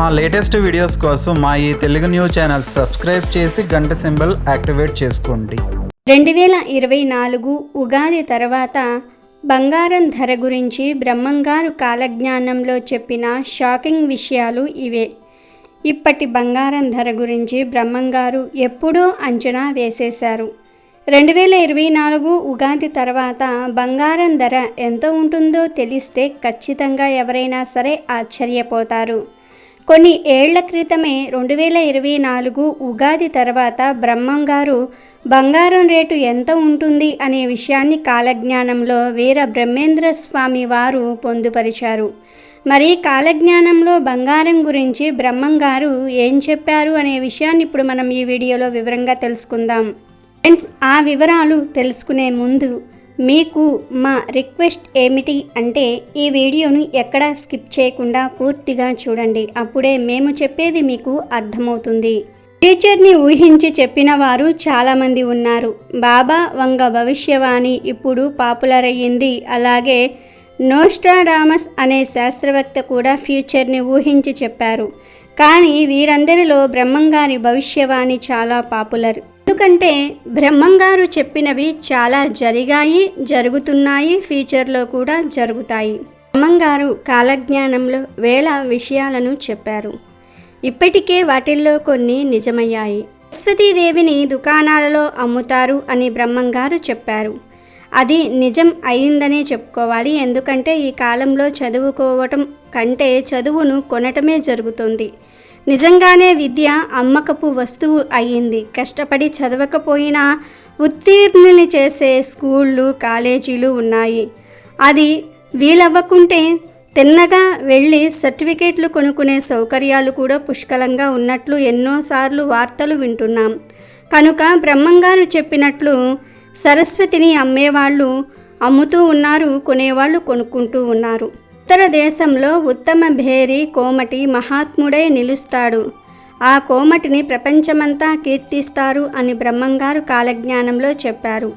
మా latest videos కోసం మా ఈ తెలుగు న్యూస్ ఛానల్ సబ్స్క్రైబ్ చేసి గంట సింబల్ యాక్టివేట్ చేసుకోండి. 2024 ఉగాది తర్వాత బంగారం ధర గురించి బ్రహ్మంగారు కాలజ్ఞానంలో చెప్పిన షాకింగ్ విషయాలు ఇవే. ఇప్పటి బంగారం ధర గురించి బ్రహ్మంగారు ఎప్పుడో అంచనా వేసేశారు. 2024 ఉగాది తర్వాత బంగారం ధర ఎంత ఉంటుందో తెలిస్తే ఖచ్చితంగా ఎవరైనా సరే ఆశ్చర్యపోతారు. కొన్ని ఏళ్ల క్రితమే 2024 ఉగాది తర్వాత బ్రహ్మంగారు బంగారం రేటు ఎంత ఉంటుంది అనే విషయాన్ని కాలజ్ఞానంలో వీర బ్రహ్మేంద్ర స్వామి వారు పొందుపరిచారు. మరి కాలజ్ఞానంలో బంగారం గురించి బ్రహ్మంగారు ఏం చెప్పారు అనే విషయాన్ని ఇప్పుడు మనం ఈ వీడియోలో వివరంగా తెలుసుకుందాం. ఫ్రెండ్స్, ఆ వివరాలు తెలుసుకునే ముందు మీకు మా రిక్వెస్ట్ ఏమిటి అంటే ఈ వీడియోను ఎక్కడా స్కిప్ చేయకుండా పూర్తిగా చూడండి. అప్పుడే మేము చెప్పేది మీకు అర్థమవుతుంది. ఫ్యూచర్ని ఊహించి చెప్పిన వారు చాలామంది ఉన్నారు. బాబా వంగ భవిష్యవాణి ఇప్పుడు పాపులర్ అయ్యింది. అలాగే నోస్ట్రాడామస్ అనే శాస్త్రవేత్త కూడా ఫ్యూచర్ని ఊహించి చెప్పారు. కానీ వీరందరిలో బ్రహ్మంగారి భవిష్యవాణి చాలా పాపులర్. ఎందుకంటే బ్రహ్మంగారు చెప్పినవి చాలా జరిగాయి, జరుగుతున్నాయి, ఫ్యూచర్లో కూడా జరుగుతాయి. బ్రహ్మంగారు కాలజ్ఞానంలో వేల విషయాలను చెప్పారు. ఇప్పటికే వాటిల్లో కొన్ని నిజమయ్యాయి. సరస్వతీదేవిని దుకాణాలలో అమ్ముతారు అని బ్రహ్మంగారు చెప్పారు. అది నిజం అయిందనే చెప్పుకోవాలి. ఎందుకంటే ఈ కాలంలో చదువుకోవటం కంటే చదువును కొనటమే జరుగుతుంది. నిజంగానే విద్య అమ్మకపు వస్తువు అయ్యింది. కష్టపడి చదవకపోయినా ఉత్తీర్ణులు చేసే స్కూళ్ళు, కాలేజీలు ఉన్నాయి. అది వీలవ్వకుంటే తిన్నగా వెళ్ళి సర్టిఫికేట్లు కొనుక్కునే సౌకర్యాలు కూడా పుష్కలంగా ఉన్నట్లు ఎన్నోసార్లు వార్తలు వింటున్నాం. కనుక బ్రహ్మంగారు చెప్పినట్లు సరస్వతిని అమ్మేవాళ్ళు అమ్ముతూ ఉన్నారు, కొనేవాళ్ళు కొనుక్కుంటూ ఉన్నారు. ఉత్తర దేశంలో ఉత్తమ భేరి కోమటి మహాత్ముడై నిలుస్తాడు. ఆ కోమటిని ప్రపంచమంతా కీర్తిస్తారు అని బ్రహ్మంగారు కాలజ్ఞానంలో చెప్పారు.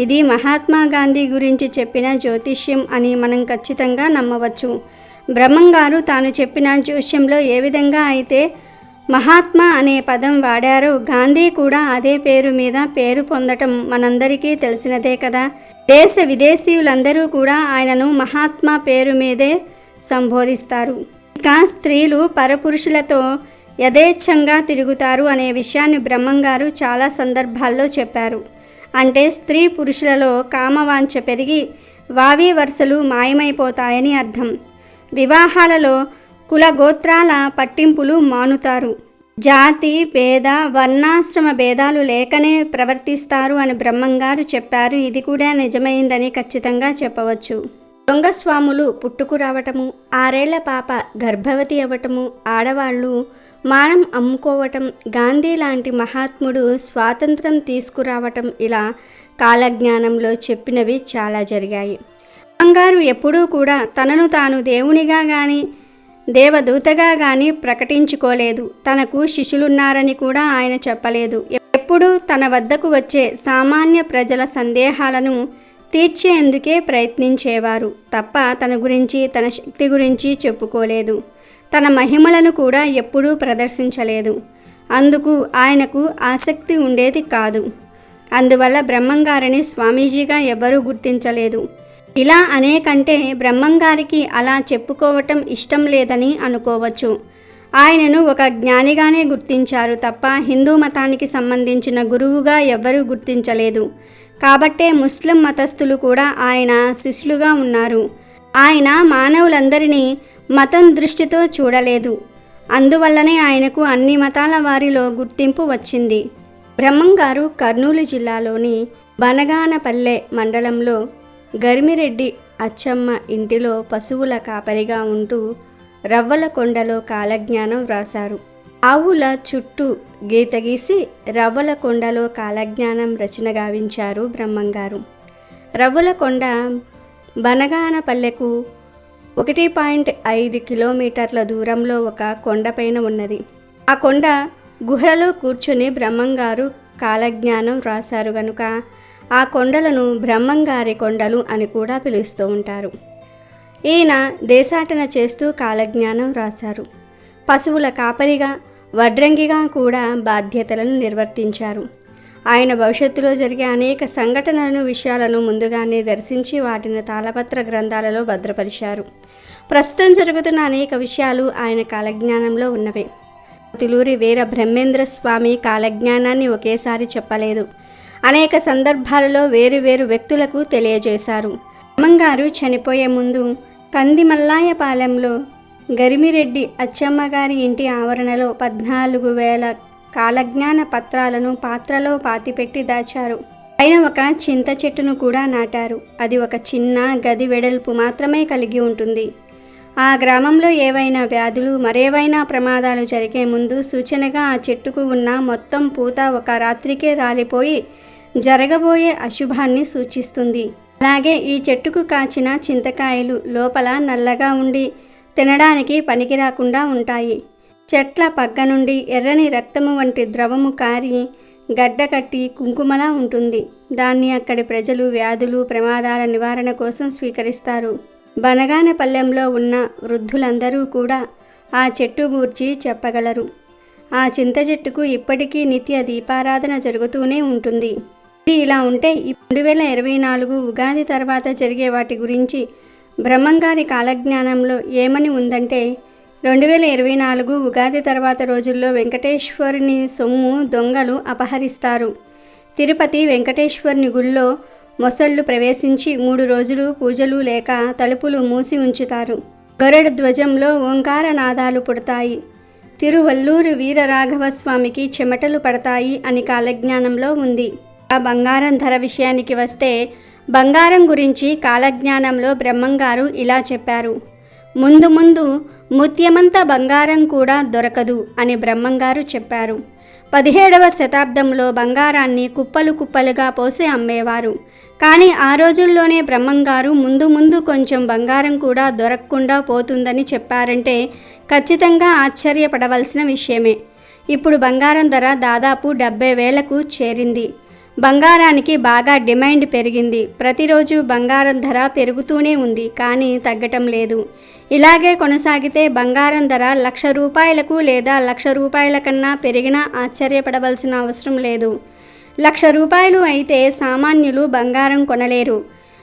ఇది మహాత్మా గాంధీ గురించి చెప్పిన జ్యోతిష్యం అని మనం ఖచ్చితంగా నమ్మవచ్చు. బ్రహ్మంగారు తాను చెప్పిన జ్యోతిష్యంలో ఏ విధంగా అయితే మహాత్మా అనే పదం వాడారో గాంధీ కూడా అదే పేరు మీద పేరు పొందటం మనందరికీ తెలిసినదే కదా. దేశ విదేశీయులందరూ కూడా ఆయనను మహాత్మా పేరు మీదే సంబోధిస్తారు. ఇక స్త్రీలు పరపురుషులతో యథేచ్ఛంగా తిరుగుతారు అనే విషయాన్ని బ్రహ్మంగారు చాలా సందర్భాల్లో చెప్పారు. అంటే స్త్రీ పురుషులలో కామవాంఛ పెరిగి వావి వరుసలు మాయమైపోతాయని అర్థం. వివాహాలలో కుల గోత్రాల పట్టింపులు మానుతారు. జాతి భేద వర్ణాశ్రమ భేదాలు లేకనే ప్రవర్తిస్తారు అని బ్రహ్మంగారు చెప్పారు. ఇది కూడా నిజమైందని ఖచ్చితంగా చెప్పవచ్చు. దొంగ స్వాములు పుట్టుకు రావటము, 6 ఏళ్ల పాప గర్భవతి అవ్వటము, ఆడవాళ్ళు మానం అమ్ముకోవటం, గాంధీ లాంటి మహాత్ముడు స్వాతంత్రం తీసుకురావటం, ఇలా కాలజ్ఞానంలో చెప్పినవి చాలా జరిగాయి. బ్రహ్మంగారు ఎప్పుడూ కూడా తనను తాను దేవునిగా కానీ దేవదూతగా కానీ ప్రకటించుకోలేదు. తనకు శిష్యులున్నారని కూడా ఆయన చెప్పలేదు. ఎప్పుడూ తన వద్దకు వచ్చే సామాన్య ప్రజల సందేహాలను తీర్చేందుకే ప్రయత్నించేవారు తప్ప తన గురించి తన శక్తి గురించి చెప్పుకోలేదు. తన మహిమలను కూడా ఎప్పుడూ ప్రదర్శించలేదు. అందుకు ఆయనకు ఆసక్తి ఉండేది కాదు. అందువల్ల బ్రహ్మంగారిని స్వామీజీగా ఎవరూ గుర్తించలేదు. ఇలా అనేకంటే బ్రహ్మంగారికి అలా చెప్పుకోవటం ఇష్టం లేదని అనుకోవచ్చు. ఆయనను ఒక జ్ఞానిగానే గుర్తించారు తప్ప హిందూ మతానికి సంబంధించిన గురువుగా ఎవ్వరూ గుర్తించలేదు. కాబట్టే ముస్లిం మతస్థులు కూడా ఆయన శిష్యులుగా ఉన్నారు. ఆయన మానవులందరినీ మతం దృష్టితో చూడలేదు. అందువల్లనే ఆయనకు అన్ని మతాల వారిలో గుర్తింపు వచ్చింది. బ్రహ్మంగారు కర్నూలు జిల్లాలోని బనగానపల్లె మండలంలో గరిమిరెడ్డి అచ్చమ్మ ఇంటిలో పశువుల కాపరిగా ఉంటూ రవ్వలకొండలో కాలజ్ఞానం వ్రాసారు. ఆవుల చుట్టూ గీత గీసి రవ్వలకొండలో కాలజ్ఞానం రచన గావించారు బ్రహ్మంగారు. రవ్వలకొండ బనగానపల్లెకు 1.5 కిలోమీటర్ల దూరంలో ఒక కొండపైన ఉన్నది. ఆ కొండ గుహలలో కూర్చుని బ్రహ్మంగారు కాలజ్ఞానం వ్రాసారు గనుక ఆ కొండలను బ్రహ్మంగారి కొండలు అని కూడా పిలుస్తూ ఉంటారు. ఈయన దేశాటన చేస్తూ కాలజ్ఞానం రాశారు. పశువుల కాపరిగా, వడ్రంగిగా కూడా బాధ్యతలను నిర్వర్తించారు. ఆయన భవిష్యత్తులో జరిగే అనేక సంఘటనలను, విషయాలను ముందుగానే దర్శించి వాటిని తాళపత్ర గ్రంథాలలో భద్రపరిచారు. ప్రస్తుతం జరుగుతున్న అనేక విషయాలు ఆయన కాలజ్ఞానంలో ఉన్నవే. తిలూరి వీర బ్రహ్మేంద్ర స్వామి కాలజ్ఞానాన్ని ఒకేసారి చెప్పలేదు. అనేక సందర్భాలలో వేరు వ్యక్తులకు తెలియజేశారు. బ్రహ్మంగారు చనిపోయే ముందు కందిమల్లాయపాలెంలో గరిమిరెడ్డి అచ్చమ్మగారి ఇంటి ఆవరణలో 14,000 కాలజ్ఞాన పత్రాలను పాత్రలో పాతిపెట్టి దాచారు. పైన ఒక చింత చెట్టును కూడా నాటారు. అది ఒక చిన్న గది వెడల్పు మాత్రమే కలిగి ఉంటుంది. ఆ గ్రామంలో ఏవైనా వ్యాధులు, మరేవైనా ప్రమాదాలు జరిగే ముందు సూచనగా ఆ చెట్టుకు ఉన్న మొత్తం పూత ఒక రాత్రికే రాలిపోయి జరగబోయే అశుభాన్ని సూచిస్తుంది. అలాగే ఈ చెట్టుకు కాచిన చింతకాయలు లోపల నల్లగా ఉండి తినడానికి పనికి రాకుండా ఉంటాయి. చెట్ల పక్క నుండి ఎర్రని రక్తము వంటి ద్రవము కారి గడ్డ కట్టి కుంకుమలా ఉంటుంది. దాన్ని అక్కడి ప్రజలు వ్యాధులు, ప్రమాదాల నివారణ కోసం స్వీకరిస్తారు. బనగానపల్లెంలో ఉన్న వృద్ధులందరూ కూడా ఆ చెట్టు గూర్చి చెప్పగలరు. ఆ చింత చెట్టుకు ఇప్పటికీ నిత్య దీపారాధన జరుగుతూనే ఉంటుంది. ఇది ఇలా ఉంటే 2024 ఉగాది తర్వాత జరిగే వాటి గురించి బ్రహ్మంగారి కాలజ్ఞానంలో ఏమని ఉందంటే, 2024 ఉగాది తర్వాత రోజుల్లో వెంకటేశ్వరుని సొమ్ము దొంగలు అపహరిస్తారు. తిరుపతి వెంకటేశ్వరుని గుళ్ళో మొసళ్ళు ప్రవేశించి 3 రోజులు పూజలు లేక తలుపులు మూసి ఉంచుతారు. గరుడ ధ్వజంలో ఓంకార నాదాలు పుడతాయి. తిరువల్లూరు వీరరాఘవ స్వామికి చెమటలు పడతాయి అని కాలజ్ఞానంలో ఉంది. ఆ బంగారం ధర విషయానికి వస్తే, బంగారం గురించి కాలజ్ఞానంలో బ్రహ్మంగారు ఇలా చెప్పారు. ముందు ముత్యమంత బంగారం కూడా దొరకదు అని బ్రహ్మంగారు చెప్పారు. 17వ శతాబ్దంలో బంగారాన్ని కుప్పలు కుప్పలుగా పోసి అమ్మేవారు. కానీ ఆ రోజుల్లోనే బ్రహ్మంగారు ముందు కొంచెం బంగారం కూడా దొరకకుండా పోతుందని చెప్పారంటే ఖచ్చితంగా ఆశ్చర్యపడవలసిన విషయమే. ఇప్పుడు బంగారం ధర దాదాపు 70,000కు చేరింది. బంగారానికి బాగా డిమాండ్ పెరిగింది. ప్రతిరోజు బంగారం ధర పెరుగుతూనే ఉంది, కానీ తగ్గటం లేదు. ఇలాగే కొనసాగితే బంగారం ధర 1,00,000 రూపాయలకు లేదా 1,00,000 రూపాయల కన్నా పెరిగినా ఆశ్చర్యపడవలసిన అవసరం లేదు. 1,00,000 రూపాయలు అయితే సామాన్యులు బంగారం కొనలేరు.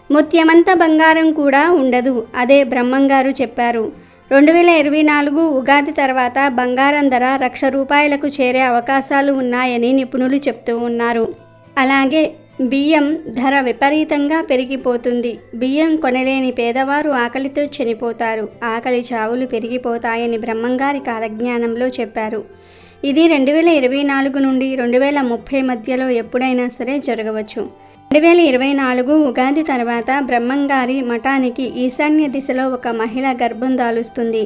ముత్యమంత బంగారం కూడా ఉండదు. అదే బ్రహ్మంగారు చెప్పారు. 2024 ఉగాది తర్వాత బంగారం ధర 1,00,000 రూపాయలకు చేరే అవకాశాలు ఉన్నాయని నిపుణులు చెప్తూ ఉన్నారు. అలాగే బియ్యం ధర విపరీతంగా పెరిగిపోతుంది. బియ్యం కొనలేని పేదవారు ఆకలితో చనిపోతారు. ఆకలి చావులు పెరిగిపోతాయని బ్రహ్మంగారి కాలజ్ఞానంలో చెప్పారు. ఇది 2024 నుండి 2030 మధ్యలో ఎప్పుడైనా సరే జరగవచ్చు. 2024 ఉగాది తర్వాత బ్రహ్మంగారి మఠానికి ఈశాన్య దిశలో ఒక మహిళ గర్భం దాలుస్తుంది.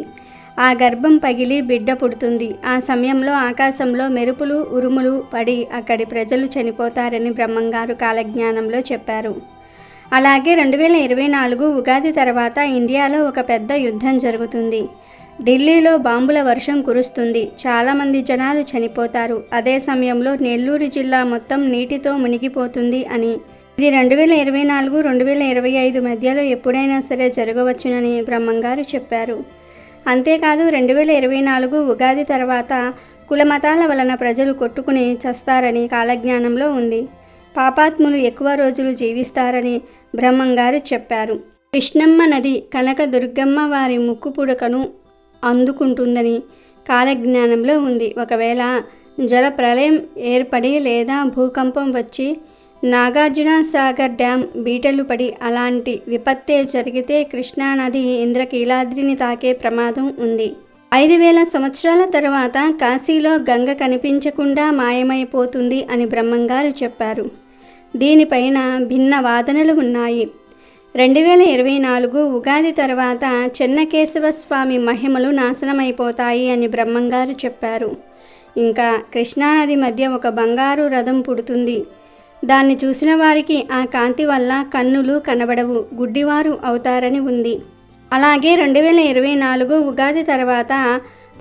ఆ గర్భం పగిలి బిడ్డ పుడుతుంది. ఆ సమయంలో ఆకాశంలో మెరుపులు, ఉరుములు పడి అక్కడి ప్రజలు చనిపోతారని బ్రహ్మంగారు కాలజ్ఞానంలో చెప్పారు. అలాగే 2024 ఉగాది తర్వాత ఇండియాలో ఒక పెద్ద యుద్ధం జరుగుతుంది. ఢిల్లీలో బాంబుల వర్షం కురుస్తుంది. చాలామంది జనాలు చనిపోతారు. అదే సమయంలో నెల్లూరు జిల్లా మొత్తం నీటితో మునిగిపోతుంది అని. ఇది 2024, 2025 మధ్యలో ఎప్పుడైనా సరే జరగవచ్చునని బ్రహ్మంగారు చెప్పారు. అంతేకాదు 2024 ఉగాది తర్వాత కులమతాల వలన ప్రజలు కొట్టుకుని చస్తారని కాలజ్ఞానంలో ఉంది. పాపాత్ములు ఎక్కువ రోజులు జీవిస్తారని బ్రహ్మంగారు చెప్పారు. కృష్ణమ్మ నది కనక దుర్గమ్మ వారి ముక్కు పుడకను అందుకుంటుందని కాలజ్ఞానంలో ఉంది. ఒకవేళ జల ప్రళయం ఏర్పడి లేదా భూకంపం వచ్చి నాగార్జున సాగర్ డ్యామ్ బీటలు పడి అలాంటి విపత్తే జరిగితే కృష్ణానది ఇంద్రకీలాద్రిని తాకే ప్రమాదం ఉంది. 5,000 సంవత్సరాల తర్వాత కాశీలో గంగ కనిపించకుండా మాయమైపోతుంది అని బ్రహ్మంగారు చెప్పారు. దీనిపైన భిన్న వాదనలు ఉన్నాయి. 2024 ఉగాది తర్వాత చెన్నకేశవ స్వామి మహిమలు నాశనమైపోతాయి అని బ్రహ్మంగారు చెప్పారు. ఇంకా కృష్ణానది మధ్య ఒక బంగారు రథం పుడుతుంది. దాన్ని చూసిన వారికి ఆ కాంతి వల్ల కన్నులు కనబడవు, గుడ్డివారు అవుతారని ఉంది. అలాగే 2024 ఉగాది తర్వాత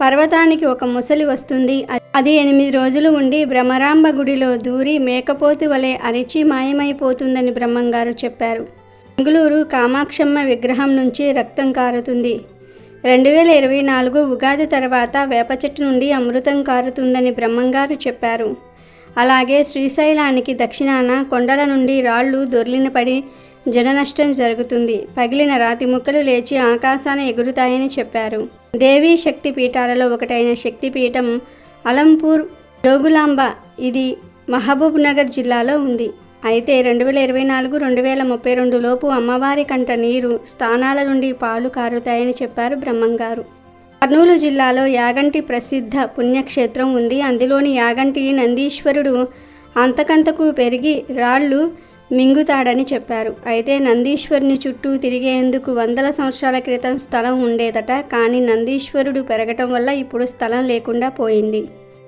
పర్వతానికి ఒక ముసలి వస్తుంది. అది 8 రోజులు ఉండి భ్రమరాంబ గుడిలో దూరి మేకపోతు వలె అరిచి మాయమైపోతుందని బ్రహ్మంగారు చెప్పారు. బెంగుళూరు కామాక్షమ్మ విగ్రహం నుంచి రక్తం కారుతుంది. 2024 ఉగాది తర్వాత వేప చెట్టు నుండి అమృతం కారుతుందని బ్రహ్మంగారు చెప్పారు. అలాగే శ్రీశైలానికి దక్షిణాన కొండల నుండి రాళ్లు దొర్లిన పడి జననష్టం జరుగుతుంది. పగిలిన రాతి ముక్కలు లేచి ఆకాశాన ఎగురుతాయని చెప్పారు. దేవీ శక్తి పీఠాలలో ఒకటైన శక్తిపీఠం అలంపూర్ జోగులాంబ, ఇది మహబూబ్ నగర్ జిల్లాలో ఉంది. అయితే 2024-2032 లోపు అమ్మవారి కంట నీరు, స్థానాల నుండి పాలు కారుతాయని చెప్పారు బ్రహ్మంగారు. కర్నూలు జిల్లాలో యాగంటి ప్రసిద్ధ పుణ్యక్షేత్రం ఉంది. అందులోని యాగంటి నందీశ్వరుడు అంతకంతకు పెరిగి రాళ్ళు మింగుతాడని చెప్పారు. అయితే నందీశ్వరుని చుట్టూ తిరిగేందుకు వందల సంవత్సరాల క్రితం స్థలం ఉండేదట. కానీ నందీశ్వరుడు పెరగటం వల్ల ఇప్పుడు స్థలం లేకుండా పోయింది.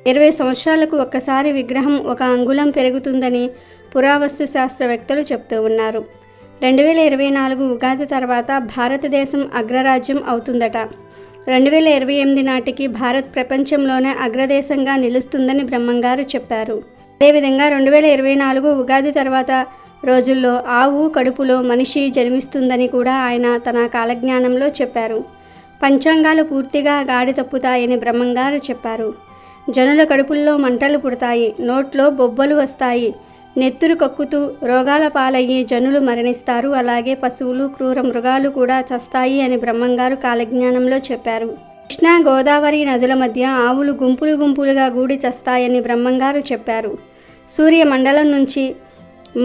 20 సంవత్సరాలకు ఒక్కసారి విగ్రహం 1 అంగుళం పెరుగుతుందని పురావస్తు శాస్త్రవేత్తలు చెప్తూ ఉన్నారు. 2024 ఉగాది తర్వాత భారతదేశం అగ్రరాజ్యం అవుతుందట. 2028 నాటికి భారత్ ప్రపంచంలోనే అగ్రదేశంగా నిలుస్తుందని బ్రహ్మంగారు చెప్పారు. అదేవిధంగా 2024 ఉగాది తర్వాత రోజుల్లో ఆవు కడుపులో మనిషి జన్మిస్తుందని కూడా ఆయన తన కాలజ్ఞానంలో చెప్పారు. పంచాంగాలు పూర్తిగా గాడి తప్పుతాయని బ్రహ్మంగారు చెప్పారు. జనుల కడుపుల్లో మంటలు పుడతాయి, నోట్లో బొబ్బలు వస్తాయి, నెత్తురు కక్కుతూ రోగాల పాలయ్యి జనులు మరణిస్తారు. అలాగే పశువులు, క్రూర మృగాలు కూడా చస్తాయి అని బ్రహ్మంగారు కాలజ్ఞానంలో చెప్పారు. కృష్ణా, గోదావరి నదుల మధ్య ఆవులు గుంపులు గుంపులుగా గూడి చస్తాయని బ్రహ్మంగారు చెప్పారు. సూర్యమండలం నుంచి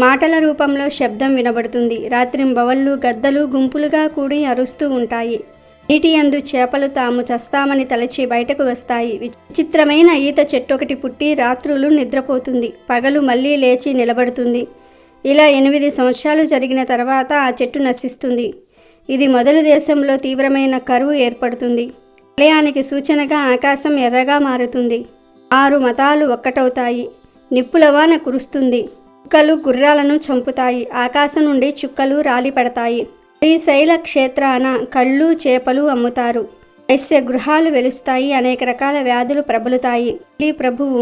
మాటల రూపంలో శబ్దం వినబడుతుంది. రాత్రింబవళ్ళు, గద్దలు గుంపులుగా కూడి అరుస్తూ ఉంటాయి. నీటి యందు చేపలు తాము చస్తామని తలచి బయటకు వస్తాయి. విచిత్రమైన ఈత చెట్టు ఒకటి పుట్టి రాత్రులు నిద్రపోతుంది, పగలు మళ్ళీ లేచి నిలబడుతుంది. ఇలా 8 సంవత్సరాలు జరిగిన తర్వాత ఆ చెట్టు నశిస్తుంది. ఇది మొదలు దేశంలో తీవ్రమైన కరువు ఏర్పడుతుంది. ప్రళయానికి సూచనగా ఆకాశం ఎర్రగా మారుతుంది. 6 మతాలు ఒక్కటవుతాయి. నిప్పులవాన కురుస్తుంది. చుక్కలు గుర్రాలను చంపుతాయి. ఆకాశం నుండి చుక్కలు రాలి పడతాయి. శ్రీశైల క్షేత్రాన కళ్ళు, చేపలు అమ్ముతారు. వైశ్య గృహాలు వెలుస్తాయి. అనేక రకాల వ్యాధులు ప్రబలుతాయి. ప్రభువు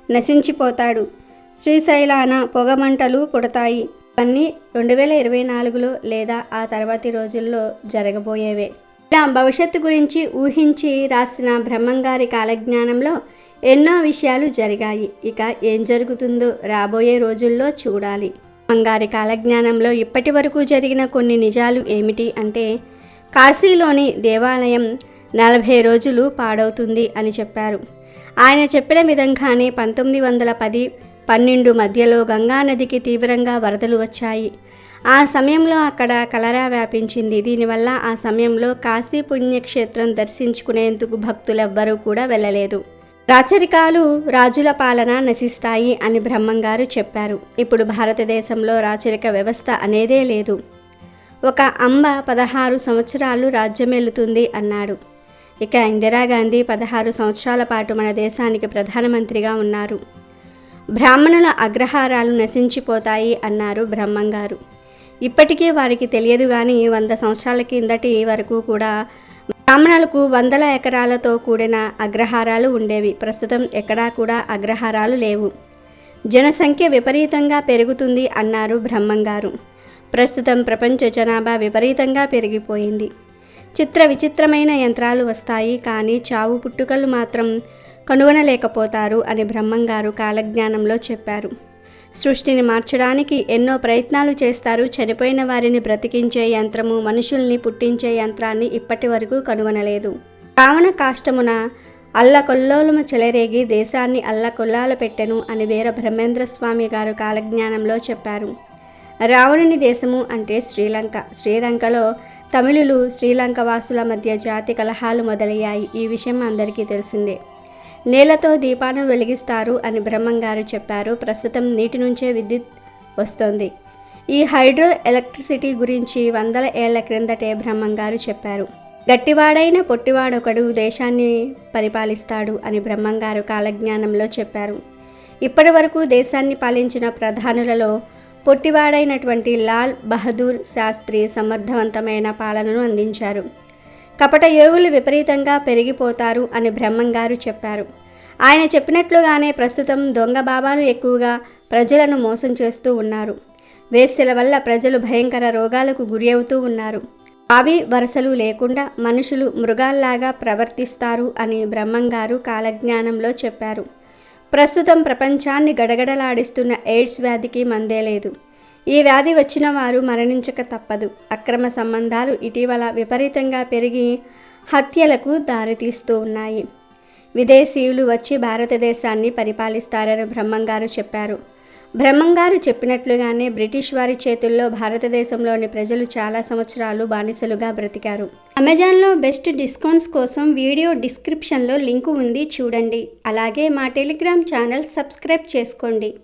నశించిపోతాడు. శ్రీశైలాన పొగమంటలు పుడతాయి. ఇవన్నీ 2024లో లేదా ఆ తర్వాతి రోజుల్లో జరగబోయేవే. ఇలా భవిష్యత్తు గురించి ఊహించి రాసిన బ్రహ్మంగారి కాలజ్ఞానంలో ఎన్నో విషయాలు జరిగాయి. ఇక ఏం జరుగుతుందో రాబోయే రోజుల్లో చూడాలి. బ్రహ్మంగారి కాలజ్ఞానంలో ఇప్పటి వరకు జరిగిన కొన్ని నిజాలు ఏమిటి అంటే, కాశీలోని దేవాలయం 40 రోజులు పాడవుతుంది అని చెప్పారు. ఆయన చెప్పిన విధంగానే 1910-12 మధ్యలో గంగానదికి తీవ్రంగా వరదలు వచ్చాయి. ఆ సమయంలో అక్కడ కలరా వ్యాపించింది. దీనివల్ల ఆ సమయంలో కాశీ పుణ్యక్షేత్రం దర్శించుకునేందుకు భక్తులెవ్వరూ కూడా వెళ్ళలేదు. రాచరికాలు, రాజుల పాలన నశిస్తాయి అని బ్రహ్మంగారు చెప్పారు. ఇప్పుడు భారతదేశంలో రాచరిక వ్యవస్థ అనేదే లేదు. ఒక అంబ 16 సంవత్సరాలు రాజ్యమేలుతుంది అన్నాడు. ఇక ఇందిరాగాంధీ 16 సంవత్సరాల పాటు మన దేశానికి ప్రధానమంత్రిగా ఉన్నారు. బ్రాహ్మణుల అగ్రహారాలు నశించిపోతాయి అన్నారు బ్రహ్మంగారు. ఇప్పటికీ వారికి తెలియదు కానీ 100 సంవత్సరాల కిందటి వరకు కూడా బ్రాహ్మణులకు వందల ఎకరాలతో కూడిన అగ్రహారాలు ఉండేవి. ప్రస్తుతం ఎక్కడా కూడా అగ్రహారాలు లేవు. జనసంఖ్య విపరీతంగా పెరుగుతుంది అన్నారు బ్రహ్మంగారు. ప్రస్తుతం ప్రపంచ జనాభా విపరీతంగా పెరిగిపోయింది. విచిత్రమైన యంత్రాలు వస్తాయి, కానీ చావు పుట్టుకలు మాత్రం కనుగొనలేకపోతారు అని బ్రహ్మంగారు కాలజ్ఞానంలో చెప్పారు. సృష్టిని మార్చడానికి ఎన్నో ప్రయత్నాలు చేస్తారు. చనిపోయిన వారిని బ్రతికించే యంత్రము, మనుషుల్ని పుట్టించే యంత్రాన్ని ఇప్పటి వరకు కనుగొనలేదు. రావణ కాష్టమున అల్లకొల్లోలము చెలరేగి దేశాన్ని అల్లకొల్లాల పెట్టెను అని వీర బ్రహ్మేంద్ర స్వామి గారు కాలజ్ఞానంలో చెప్పారు. రావణుని దేశము అంటే శ్రీలంక. శ్రీలంకలో తమిళులు, శ్రీలంక వాసుల మధ్య జాతి కలహాలు మొదలయ్యాయి. ఈ విషయం అందరికీ తెలిసిందే. నీళ్లతో దీపాలను వెలిగిస్తారు అని బ్రహ్మంగారు చెప్పారు. ప్రస్తుతం నీటి నుంచే విద్యుత్ వస్తోంది. ఈ హైడ్రో ఎలక్ట్రిసిటీ గురించి 100 ఏళ్ల క్రిందటే బ్రహ్మంగారు చెప్పారు. గట్టివాడైన పొట్టివాడొకడు దేశాన్ని పరిపాలిస్తాడు అని బ్రహ్మంగారు కాలజ్ఞానంలో చెప్పారు. ఇప్పటి వరకు దేశాన్ని పాలించిన ప్రధానులలో పొట్టివాడైనటువంటి లాల్ బహదూర్ శాస్త్రి సమర్థవంతమైన పాలనను అందించారు. కపట యోగులు విపరీతంగా పెరిగిపోతారు అని బ్రహ్మంగారు చెప్పారు. ఆయన చెప్పినట్లుగానే ప్రస్తుతం దొంగ బాబాలు ఎక్కువగా ప్రజలను మోసం చేస్తూ ఉన్నారు. వేశ్యల వల్ల ప్రజలు భయంకర రోగాలకు గురి అవుతూ ఉన్నారు. అవి వరసలు లేకుండా మనుషులు మృగాల్లాగా ప్రవర్తిస్తారు అని బ్రహ్మంగారు కాలజ్ఞానంలో చెప్పారు. ప్రస్తుతం ప్రపంచాన్ని గడగడలాడిస్తున్న ఎయిడ్స్ వ్యాధికి మందే లేదు. ఈ వ్యాధి వచ్చిన వారు మరణించక తప్పదు. అక్రమ సంబంధాలు ఇటీవల విపరీతంగా పెరిగి హత్యలకు దారితీస్తూ ఉన్నాయి. విదేశీయులు వచ్చి భారతదేశాన్ని పరిపాలిస్తారని బ్రహ్మంగారు చెప్పారు. బ్రహ్మంగారు చెప్పినట్లుగానే బ్రిటిష్ వారి చేతుల్లో భారతదేశంలోని ప్రజలు చాలా సంవత్సరాలు బానిసలుగా బ్రతికారు. అమెజాన్లో బెస్ట్ డిస్కౌంట్స్ కోసం వీడియో డిస్క్రిప్షన్లో లింకు ఉంది, చూడండి. అలాగే మా టెలిగ్రామ్ ఛానల్ సబ్స్క్రైబ్ చేసుకోండి.